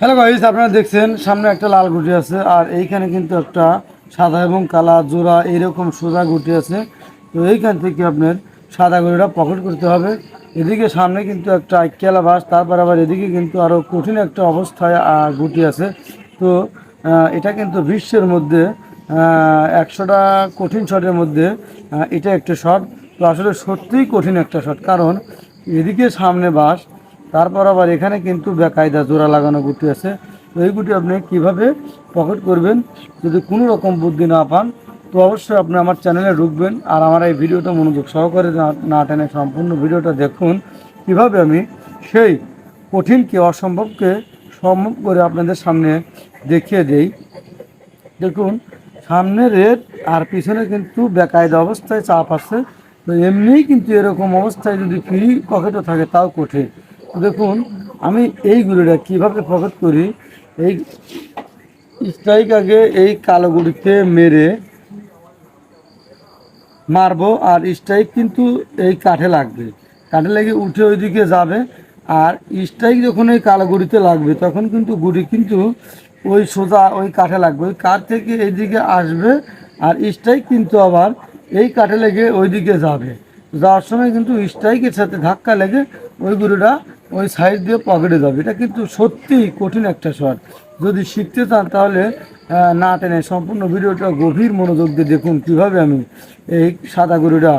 Hello guys, আপনারা দেখছেন সামনে একটা লাল গুটি আছে আর এইখানে কিন্তু একটা সাদা এবং কালা জোড়া এইরকম সোজা গুটি আছে। তো এইখান থেকে আপনার সাদা গুটিটা পকেট করতে হবে। এদিকে সামনে কিন্তু একটা আইকেলা বাস, তারপর আবার এদিকে কিন্তু আরও কঠিন একটা অবস্থায় গুটি আছে। তো এটা কিন্তু বিশ্বের মধ্যে 100টা কঠিন শটের মধ্যে এটা একটা শট। তো আসলে সত্যিই কঠিন একটা শট, কারণ এদিকে সামনে বাস, তারপর আবার এখানে কিন্তু বেকায়দা জোড়া লাগানো গুটি আছে। তো এই গুটি আপনি কীভাবে পকেট করবেন যদি কোনো রকম বুদ্ধি না পান, তো অবশ্যই আপনি আমার চ্যানেলে ঢুকবেন আর আমার এই ভিডিওটা মনোযোগ সহকারে না টেনে সম্পূর্ণ ভিডিওটা দেখুন, কিভাবে আমি সেই কঠিনকে অসম্ভবকে সম্ভব করে আপনাদের সামনে দেখিয়ে দেই। দেখুন, সামনে রেড আর পিছনে কিন্তু বেকায়দা অবস্থায় চাপ আছে। তো এমনিই কিন্তু এরকম অবস্থায় যদি ফ্রি পকেটও থাকে তাও কঠিন। দেখুন, আমি এই গুলিটা কীভাবে পকেট করি। এই স্ট্রাইক আগে এই কালো গুড়িতে মেরে মারবো, আর স্ট্রাইক কিন্তু এই কাঠে লাগবে, কাঠে লেগে উঠে ওইদিকে যাবে। আর স্ট্রাইক যখন এই কালো গুড়িতে লাগবে তখন কিন্তু গুড়ি কিন্তু ওই সোজা ওই কাঠে লাগবে, ওই কাঠ থেকে এইদিকে আসবে। আর স্ট্রাইক কিন্তু আবার এই কাঠে লেগে ওইদিকে যাবে, যাওয়ার সময় কিন্তু স্ট্রাইকের সাথে ধাক্কা লেগে ওই গুড়িটা ওই সাইড দিয়ে পকেটে যাবে। এটা কিন্তু সত্যিই কঠিন একটা শট। যদি শিখতে চান তাহলে না টেনে সম্পূর্ণ ভিডিওটা গভীর মনোযোগ দিয়ে দেখুন, কীভাবে আমি এই সাদা গরুটা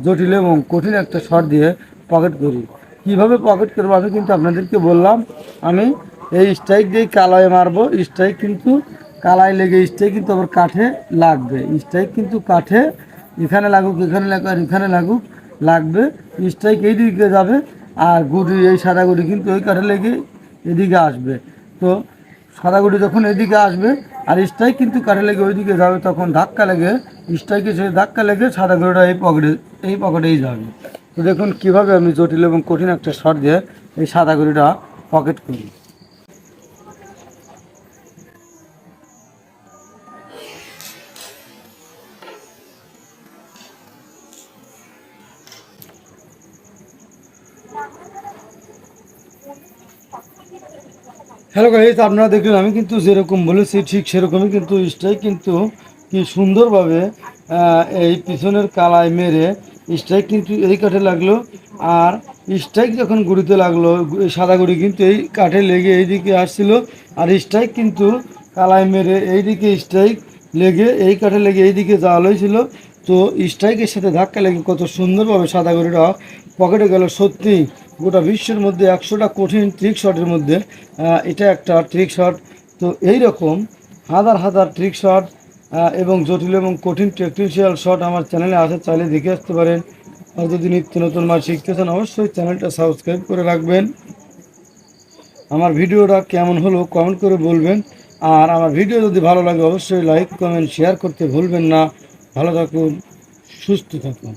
জটিল এবং কঠিন একটা শট দিয়ে পকেট করি। কীভাবে পকেট করবো আমি কিন্তু আপনাদেরকে বললাম। আমি এই স্ট্রাইক দিয়ে কালায় মারবো, স্ট্রাইক কিন্তু কালায় লেগে স্ট্রাইক কিন্তু আবার কাঠে লাগবে। স্ট্রাইক কিন্তু কাঠে এখানে লাগুক, এখানে লাগুক, আর এখানে লাগুক, লাগবে। স্ট্রাইক এই দিকে যাবে আর গুটি এই সাদা গুটি কিন্তু ওই কাঠে লেগে এদিকে আসবে। তো সাদা গুটি যখন এদিকে আসবে আর স্ট্রাইক কিন্তু কাঠে লেগে ওইদিকে যাবে, তখন ধাক্কা লেগে স্ট্রাইকে সে ধাক্কা লেগে সাদা গুটিটা এই পকেটেই যাবে। তো দেখুন কীভাবে আমি জটিল এবং কঠিন একটা শট দিয়ে এই সাদা গুটিটা পকেট করি। হ্যালো গাইস, আপনারা দেখলেন আমি কিন্তু যেরকম বলেছি ঠিক সেরকমই কিন্তু স্ট্রাইক কিন্তু কি সুন্দরভাবে এই পিছনের কালায় মেরে স্ট্রাইক কিন্তু এই কাঠে লাগলো। আর স্ট্রাইক যখন গুড়িতে লাগলো, সাদা গুড়ি কিন্তু এই কাঠে লেগে এইদিকে আসছিল। আর স্ট্রাইক কিন্তু কালায় মেরে এইদিকে স্ট্রাইক লেগে এই কাঠে লেগে এইদিকে যাওয়া হয়েছিল। তো স্ট্রাইকের সাথে ধাক্কা লেগে কত সুন্দরভাবে সাদা গুড়িটা পকেটে গেল। সত্যি গোটা বিশ্বের মধ্যে 100টা কঠিন ট্রিক শটের মধ্যে এটা একটা ট্রিক শট। তো এই রকম হাজার হাজার ট্রিক শট এবং জটিল এবং কঠিন টেকনিশিয়াল শট আমার চ্যানেলে আছে, চাইলে দেখে আসতে পারেন। আর যদি নিত্য নতুন মাছ শিখতে চান অবশ্যই চ্যানেলটা সাবস্ক্রাইব করে রাখবেন। আমার ভিডিওটা কেমন হলো কমেন্ট করে বলবেন। আর আমার ভিডিও যদি ভালো লাগে অবশ্যই লাইক কমেন্ট শেয়ার করতে ভুলবেন না। ভালো থাকুন, সুস্থ থাকুন।